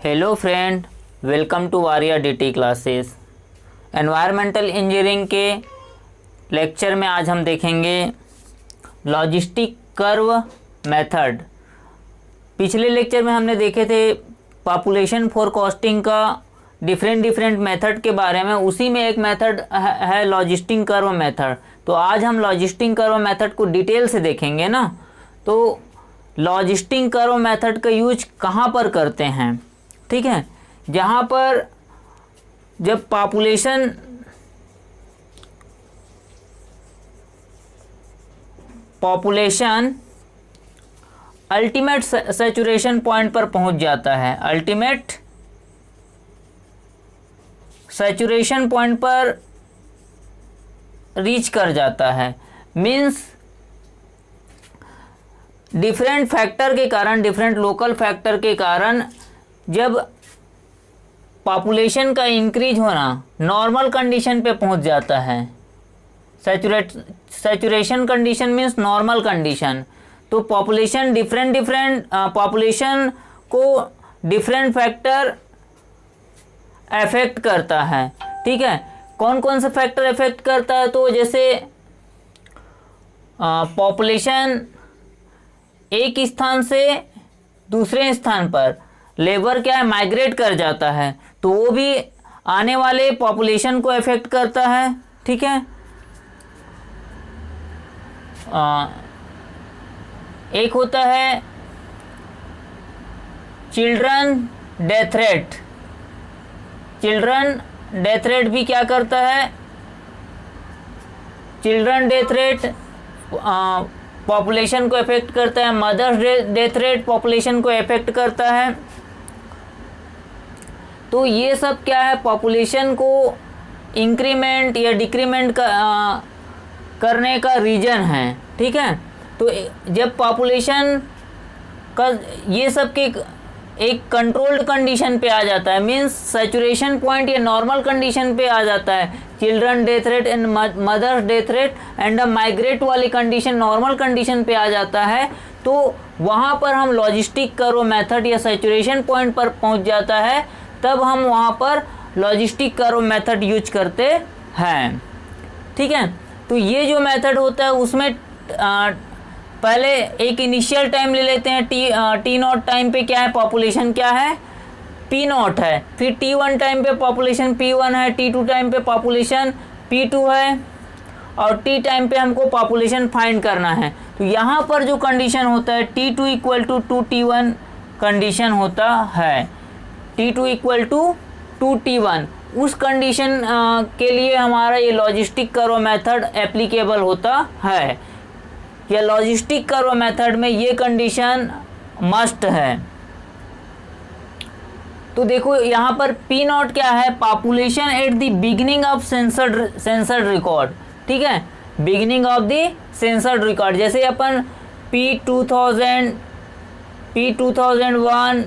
Hello friend, welcome to वारिया DT classes. Environmental engineering के lecture में आज हम देखेंगे लॉजिस्टिक कर्व मेथड। पिछले लेक्चर में हमने देखे थे पॉपुलेशन फोरकास्टिंग का डिफरेंट मेथड के बारे में। उसी में एक मेथड है लॉजिस्टिक कर्व मेथड। तो आज हम लॉजिस्टिक कर्व मेथड को डिटेल से देखेंगे ना। तो लॉजिस्टिक कर्व मेथड का यूज कहाँ पर करते हैं, ठीक है, जहाँ पर जब पॉपुलेशन अल्टीमेट सैचुरेशन पॉइंट पर पहुंच जाता है, अल्टीमेट सैचुरेशन पॉइंट पर रीच कर जाता है। मीन्स डिफरेंट फैक्टर के कारण, डिफरेंट लोकल फैक्टर के कारण जब पॉपुलेशन का इंक्रीज होना नॉर्मल कंडीशन पे पहुंच जाता है, saturation condition means normal condition, तो पॉपुलेशन पॉपुलेशन को डिफरेंट फैक्टर अफेक्ट करता है। ठीक है, कौन कौन सा फैक्टर अफेक्ट करता है? तो जैसे पॉपुलेशन एक स्थान से दूसरे स्थान पर लेबर क्या है, माइग्रेट कर जाता है, तो वो भी आने वाले पॉपुलेशन को अफेक्ट करता है। ठीक है, एक होता है children death rate. Children death rate भी क्या करता है, चिल्ड्रन डेथ रेट पॉपुलेशन को अफेक्ट करता है। मदर्स डेथ रेट पॉपुलेशन को अफेक्ट करता है। तो ये सब क्या है, पॉपुलेशन को इंक्रीमेंट या डिक्रीमेंट करने का रीजन है। ठीक है, तो जब पॉपुलेशन का ये सब के एक कंट्रोल्ड कंडीशन पे आ जाता है, मींस सैचुरेशन पॉइंट या नॉर्मल कंडीशन पे आ जाता है, children death rate and mothers death rate and migrate वाली कंडीशन नॉर्मल कंडीशन पे आ जाता है, तो वहाँ पर हम लॉजिस्टिक कर्व मेथड या सैचुरेशन पॉइंट पर पहुँच जाता है, तब हम वहाँ पर लॉजिस्टिक कर्व मेथड यूज करते हैं। ठीक है, तो ये जो मेथड होता है उसमें पहले एक इनिशियल टाइम ले लेते हैं। टी नॉट टाइम पे क्या है, पॉपुलेशन क्या है, पी नॉट है। फिर T1 टाइम पे पॉपुलेशन P1 है, T2 टाइम पे पॉपुलेशन P2 है, और T टाइम पे हमको पॉपुलेशन फाइंड करना है। तो यहाँ पर जो कंडीशन होता है T2 equal to 2T1 condition होता है, T2 इक्वल टू 2T1, उस कंडीशन के लिए हमारा ये लॉजिस्टिक कर्व मेथड एप्लीकेबल होता है, या लॉजिस्टिक कर्व मेथड में ये कंडीशन मस्ट है। तो देखो यहाँ पर P नॉट क्या है, population at the beginning of census record. ठीक है, beginning of the census record, जैसे अपन P2000, P2001,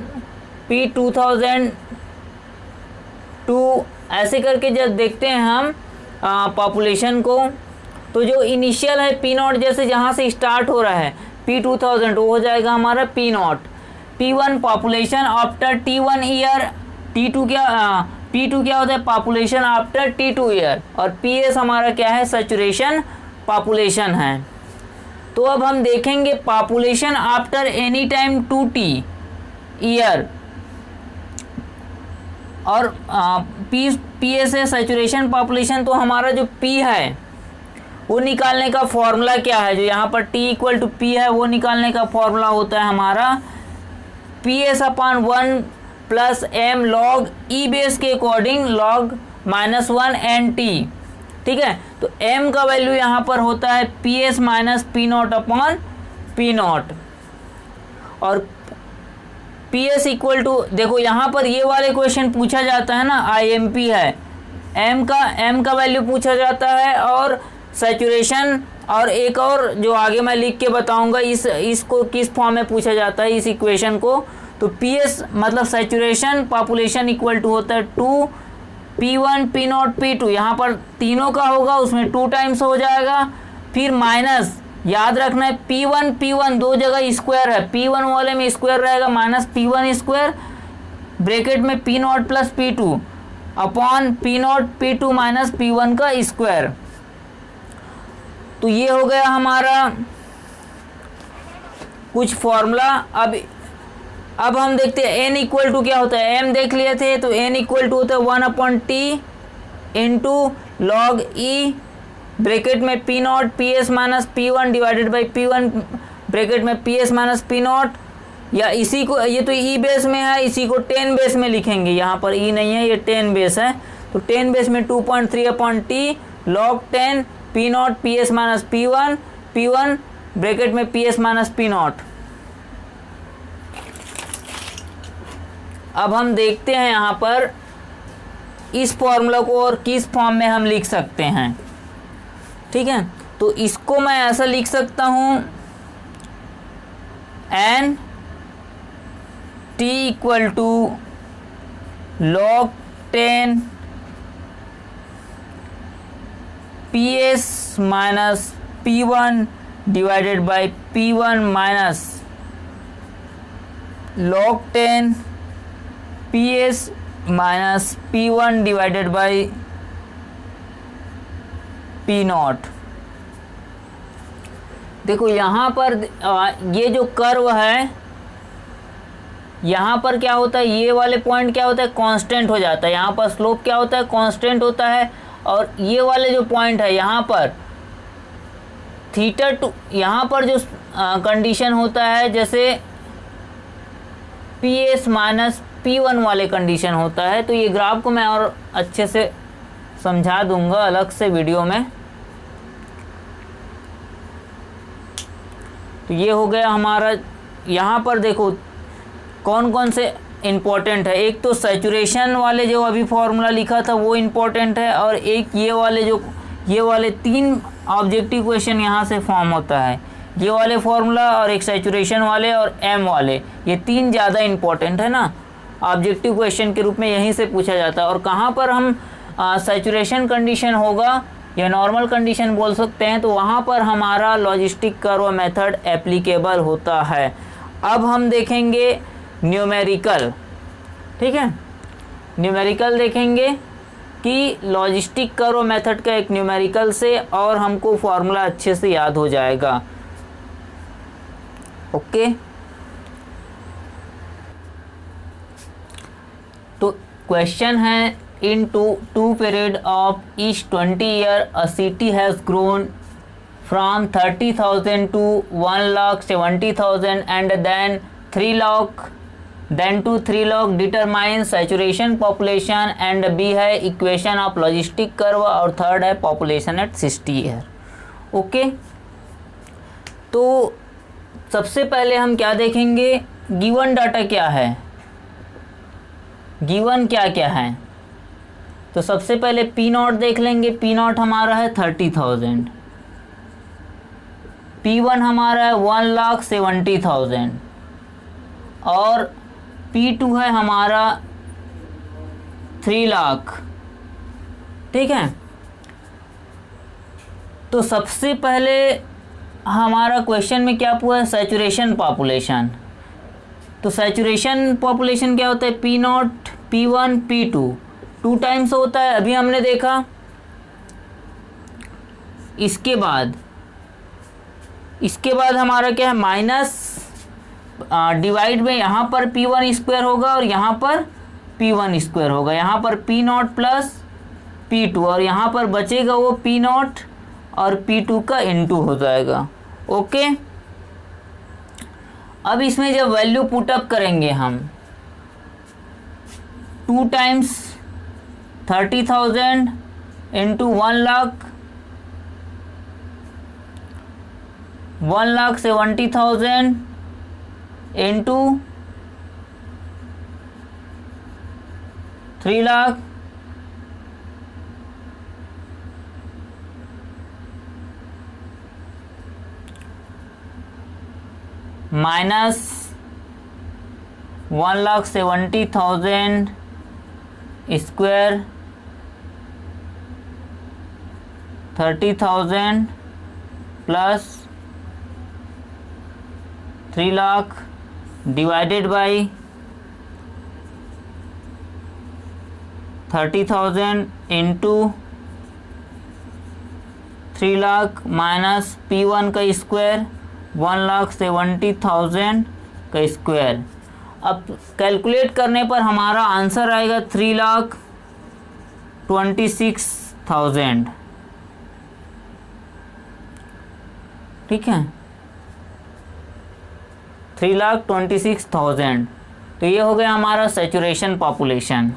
P2002 ऐसे करके जब देखते हैं हम पॉपुलेशन को, तो जो इनिशियल है P नॉट, जैसे जहाँ से स्टार्ट हो रहा है P2000, वो हो जाएगा हमारा P not. P1 population after T1 year, P2 क्या होता है, पॉपुलेशन आफ्टर T2 ईयर, और PS हमारा क्या है, सैचुरेशन पॉपुलेशन है। तो अब हम देखेंगे population after any time 2T year, और PS है सैचुरेशन पॉपुलेशन। तो हमारा जो P है वो निकालने का फॉर्मूला क्या है, जो यहाँ पर T इक्वल टू P है, वो निकालने का फॉर्मूला होता है हमारा PS/1 plus M log E base के अकॉर्डिंग लॉग -1 एन T। ठीक है, तो M का वैल्यू यहाँ पर होता है PS minus P not upon P not, और PS इक्वल टू, देखो यहाँ पर ये वाले क्वेश्चन पूछा जाता है ना, IMP है, M का वैल्यू पूछा जाता है, और सैचुरेशन, और एक और जो आगे मैं लिख के बताऊंगा इसको किस फॉर्म में पूछा जाता है, इस इक्वेशन को। तो PS मतलब सैचुरेशन पॉपुलेशन इक्वल टू होता है 2 P1 P नॉट P2, यहाँ पर तीनों का होगा, उसमें 2 टाइम्स हो जाएगा, फिर माइनस याद रखना है P1 दो जगह स्क्वायर है, P1 वाले में स्क्वायर रहेगा माइनस P1 स्क्वायर ब्रैकेट में P naught plus P two upon P not P two minus P one का स्क्वायर। तो ये हो गया हमारा कुछ फॉर्मूला। अब हम देखते हैं n इक्वल टू क्या होता है। m देख लिए थे, तो n इक्वल टू होता है 1/t into log e bracket में P not P S minus P one divided by P one bracket में P S minus P not, या इसी को, ये तो ई बेस में है, इसी को 10 बेस में लिखेंगे। यहाँ पर ई नहीं है, ये 10 बेस है, तो 10 बेस में 2.3/t log 10 P not P S minus P one bracket में P S minus P not. अब हम देखते हैं यहाँ पर इस फॉर्मूला को और किस फॉर्म में हम लिख सकते हैं। ठीक है, तो इसको मैं ऐसा लिख सकता हूँ N T equal to log 10 P S minus P one divided by P one minus log 10 P S minus P one divided by P naught. देखो यहाँ पर ये जो कर्व है, यहाँ पर क्या होता है, ये वाले पॉइंट क्या होता है, कांस्टेंट हो जाता है। यहाँ पर स्लोप क्या होता है, कांस्टेंट होता है। और ये वाले जो पॉइंट है यहाँ पर थीटा टू, यहाँ पर जो कंडीशन होता है, जैसे P S minus P one वाले कंडीशन होता है। तो ये ग्राफ को मैं और अच्छे से समझा दूंगा अलग से वीडियो में। तो ये हो गया हमारा। यहाँ पर देखो कौन कौन से इम्पोर्टेंट है। एक तो सैचुरेशन वाले जो अभी फॉर्मूला लिखा था वो इम्पोर्टेंट है, और एक ये वाले 3 ऑब्जेक्टिव क्वेश्चन यहाँ से फॉर्म होता है। ये वाले फॉर्मूला और एक सैचुरेशन वाले और एम वाले, ये 3 ज़्यादा इम्पोर्टेंट है ना, ऑब्जेक्टिव क्वेश्चन के रूप में यहीं से पूछा जाता है। और कहाँ पर हम सैचुरेशन कंडीशन होगा या नॉर्मल कंडीशन बोल सकते हैं, तो वहाँ पर हमारा लॉजिस्टिक कर्व मेथड एप्लीकेबल होता है। अब हम देखेंगे न्यूमेरिकल। ठीक है, न्यूमेरिकल देखेंगे कि लॉजिस्टिक कर्व मेथड का एक न्यूमेरिकल से, और हमको फॉर्मूला अच्छे से याद हो जाएगा। ओके, तो क्वेश्चन है, in two period of each 20 year a city has grown from 30,000 to 1,70,000 and then 3 lakh to 3 lakh determine saturation population and B है equation of logistic curve और थर्ड है population at 60 year। ओके, तो सबसे पहले हम क्या देखेंगे, given data क्या है, गिवन क्या क्या है। तो सबसे पहले पी नॉट देख लेंगे। पी नॉट हमारा है 30,000, पी वन हमारा है 1,70,000 और पी टू है हमारा 3 लाख। ठीक है, तो सबसे पहले हमारा क्वेश्चन में क्या पूछा है, सैचुरेशन पॉपुलेशन। तो सैचुरेशन पॉपुलेशन क्या होता है, P not P one P two 2 times होता है, अभी हमने देखा। इसके बाद हमारा क्या है, माइनस डिवाइड में यहाँ पर पी वन स्क्वायर होगा और यहाँ पर पी वन स्क्वायर होगा, यहाँ पर P naught plus P two, और यहाँ पर बचेगा वो पी नॉट और पी टू का इनटू हो जाएगा। ओके, अब इसमें जब वैल्यू पुटअप करेंगे हम 2 times 30,000 into 1 lakh 1,70,000 into 3 lakh minus 1,70,000 square 30,000 plus 3 lakh divided by 30,000 into 3 lakh minus P1 का स्क्वायर 1,70,000 का स्क्वायर। अब कैलकुलेट करने पर हमारा आंसर आएगा 3,26,000। ठीक है, 3,26,000। तो ये हो गया हमारा सैचुरेशन पॉपुलेशन।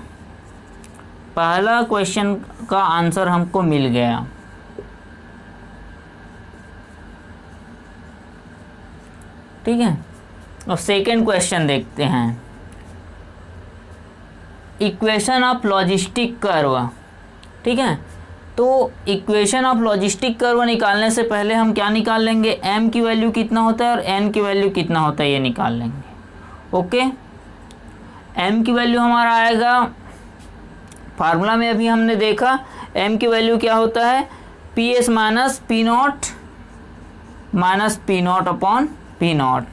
पहला क्वेश्चन का आंसर हमको मिल गया। ठीक है, अब सेकेंड क्वेश्चन देखते हैं। Equation of logistic curve. ठीक है, तो इक्वेशन ऑफ लॉजिस्टिक कर्व निकालने से पहले हम क्या निकाल लेंगे, m की वैल्यू कितना होता है और n की वैल्यू कितना होता है ये निकाल लेंगे। ओके, m की वैल्यू हमारा आएगा, फार्मूला में अभी हमने देखा m की वैल्यू क्या होता है, PS minus P not upon P not.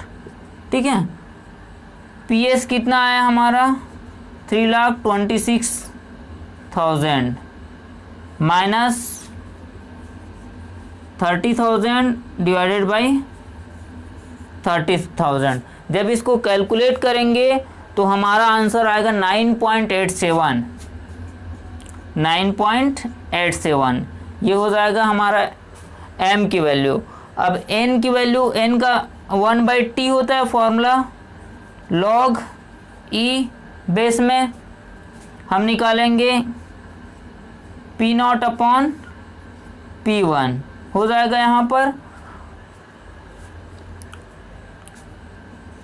ठीक है, PS कितना आया हमारा 3,26,000 माइनस 30,000 डिवाइडेड बाई 30,000। जब इसको कैलकुलेट करेंगे तो हमारा आंसर आएगा 9.87। ये हो जाएगा हमारा m की वैल्यू। अब n की वैल्यू, n का 1/t होता है फॉर्मूला, log e बेस में हम निकालेंगे पी नॉट अपॉन P1 हो जाएगा यहाँ पर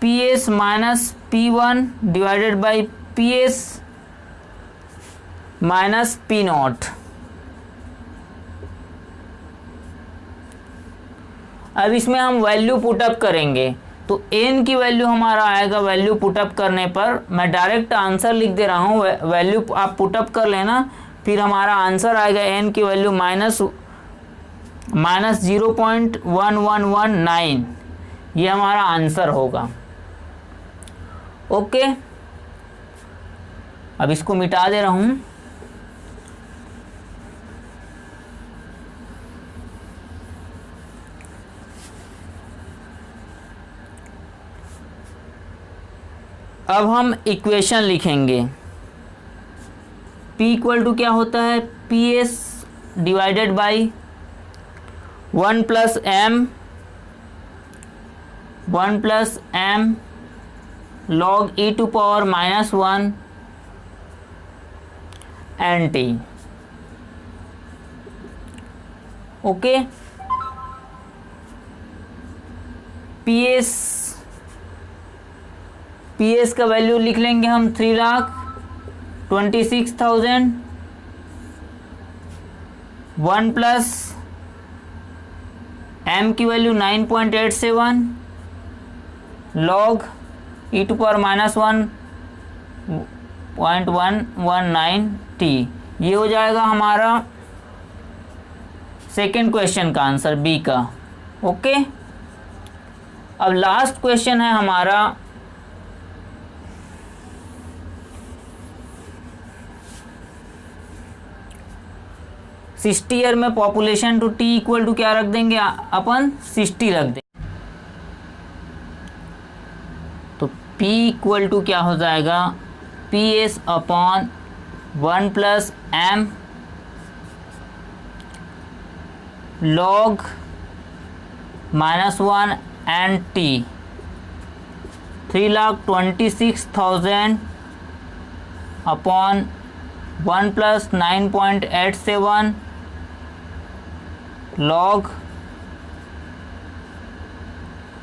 PS minus P1 divided by PS minus P not. अब इसमें हम वैल्यू पुटअप करेंगे तो n की वैल्यू हमारा आएगा, वैल्यू पुटअप करने पर मैं डायरेक्ट आंसर लिख दे रहा हूँ, वैल्यू आप पुटअप कर लेना, फिर हमारा आंसर आएगा n की वैल्यू माइनस 0.1119। ये हमारा आंसर होगा। ओके, अब इसको मिटा दे रहा हूँ। अब हम इक्वेशन लिखेंगे। P इक्वल टू क्या होता है, PS divided by 1 plus m log e to power minus 1 NT। Okay, PS का वैल्यू लिख लेंगे हम 3,26,000। 1 प्लस m की वैल्यू 9.87 log e to power minus 1.119 t। ये हो जाएगा हमारा सेकेंड क्वेश्चन का आंसर बी का। ओके, अब लास्ट क्वेश्चन है हमारा 60 ईयर में population to t equal to क्या रख देंगे अपन, 60 रख देंगे। तो p इक्वल टू क्या हो जाएगा, PS upon 1 plus m log -1 and t। 3,26,000 upon 1 plus 9.87 log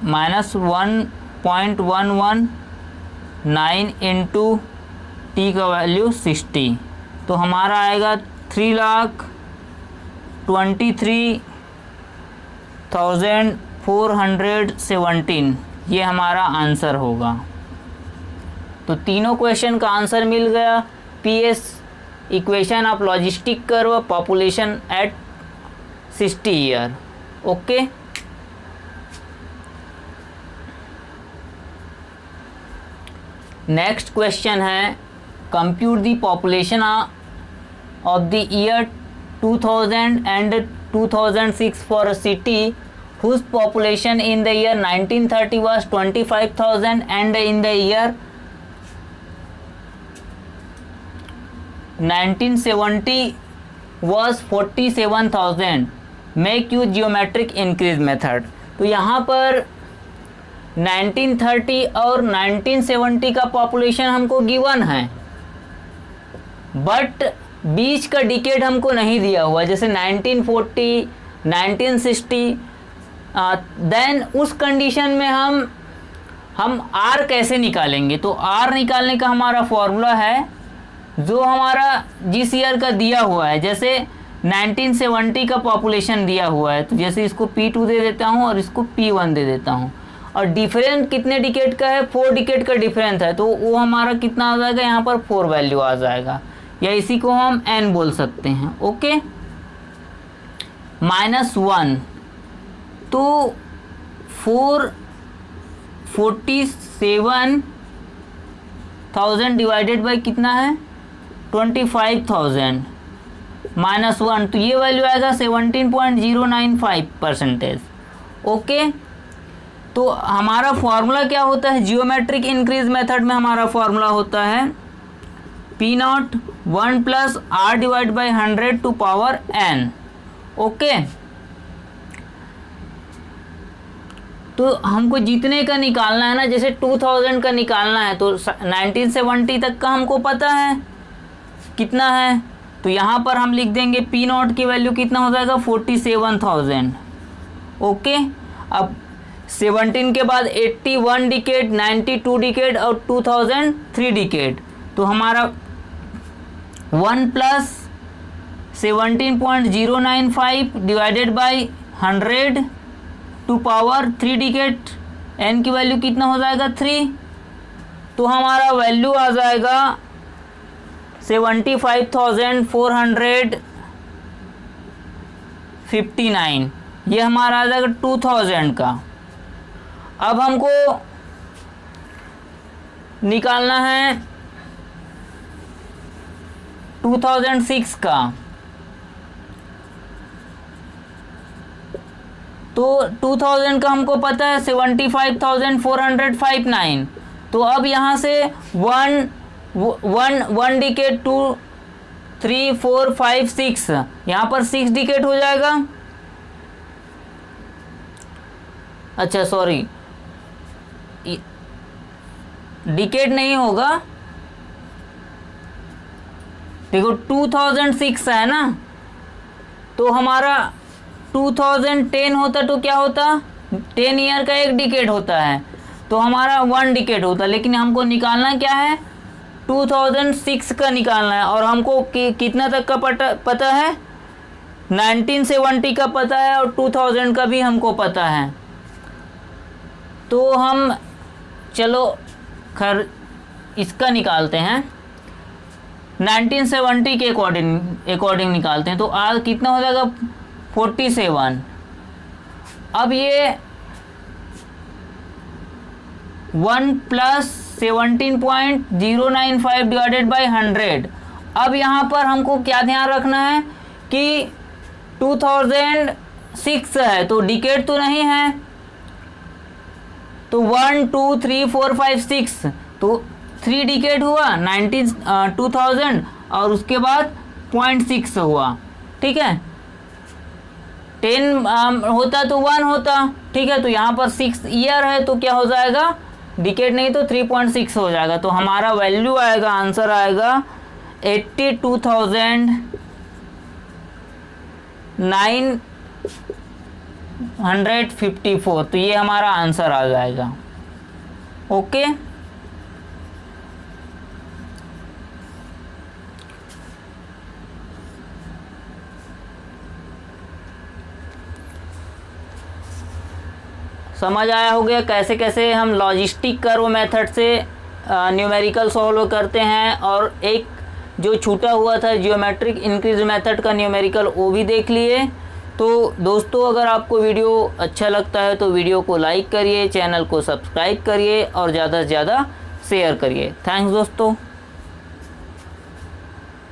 -1.119 into T का वैल्यू 60। तो हमारा आएगा 3,23,417। ये हमारा आंसर होगा। तो तीनों क्वेश्चन का आंसर मिल गया। PS equation of logistic curve, population at 60 year. Okay, next question है compute the population of the year 2000 and 2006 for a city whose population in the year 1930 was 25,000 and in the year 1970 was 47,000. Make use geometric increase method. तो यहाँ पर 1930 और 1970 का population हमको given है, but बीच का decade हमको नहीं दिया हुआ, जैसे 1940, 1960। देन उस कंडीशन में हम आर कैसे निकालेंगे? तो आर निकालने का हमारा फॉर्मूला है जो हमारा जिस ईयर का दिया हुआ है। जैसे 1970 का पॉपुलेशन दिया हुआ है, तो जैसे इसको P2 दे देता हूँ और इसको P1 दे देता हूँ, और डिफरेंस कितने डिकेड का है? 4 डिकेड का डिफरेंस है, तो वो हमारा कितना आ जाएगा? यहाँ पर 4 वैल्यू आ जाएगा, या इसी को हम n बोल सकते हैं। ओके, -1, तो 47,000 डिवाइडेड बाई कितना है? 25,000 -1, तो ये वैल्यू आएगा 17.095%। ओके, तो हमारा फॉर्मूला क्या होता है? जियोमेट्रिक इंक्रीज मेथड में हमारा फॉर्मूला होता है P0 1 + R divide by 100 to power n। Okay, तो हमको जितने का निकालना है ना, जैसे 2000 का निकालना है, तो 1970 तक का हमको पता है कितना है, तो यहाँ पर हम लिख देंगे P0 की वैल्यू कितना हो जाएगा? 47,000। ओके, अब 17 के बाद 81 डिकेड, 92 डिकेड और 2000 3 डिकेड, तो हमारा 1 + 17.095 divided by 100 to power 3 decade, n की वैल्यू कितना हो जाएगा? 3, तो हमारा वैल्यू आ जाएगा 75,459। ये हमारा आ जाएगा 2000 का। अब हमको निकालना है 2006 का, तो 2000 का हमको पता है 75,459। तो अब यहाँ से 1 डिकेट 2 3 4 5 6, यहाँ पर 6 डिकेट हो जाएगा। अच्छा सॉरी, डिकेट नहीं होगा, देखो 2006 है ना, तो हमारा 2010 होता तो क्या होता? 10 ईयर का एक डिकेड होता है, तो हमारा 1 डिकेड होता, लेकिन हमको निकालना क्या है? 2006 का निकालना है, और हमको कितना तक का पता है? 1970 का पता है और 2000 का भी हमको पता है। तो हम चलो खैर इसका निकालते हैं, 1970 के अकॉर्डिंग निकालते हैं। तो आज कितना हो जाएगा? 47। अब ये 1 + 17.095 डिवाइडेड बाई 100। अब यहाँ पर हमको क्या ध्यान रखना है कि 2006 है, तो डिकेड तो नहीं है, तो 1 2 3 4 5 6, तो 3 डिकेड हुआ 2000, और उसके बाद 0.6 हुआ। ठीक है, 10 होता तो 1 होता। ठीक है, तो यहाँ पर 6 ईयर है, तो क्या हो जाएगा? डिकेड नहीं तो 3.6 हो जाएगा। तो हमारा वैल्यू आएगा, आंसर आएगा 82,954। तो ये हमारा आंसर आ जाएगा। ओके, समझ आया हो गया कैसे कैसे हम लॉजिस्टिक कर्व मेथड से न्यूमेरिकल सॉल्व करते हैं, और एक जो छूटा हुआ था जियोमेट्रिक इंक्रीज मेथड का न्यूमेरिकल, वो भी देख लिए। तो दोस्तों, अगर आपको वीडियो अच्छा लगता है तो वीडियो को लाइक करिए, चैनल को सब्सक्राइब करिए और ज़्यादा से ज़्यादा शेयर करिए। थैंक्स दोस्तों।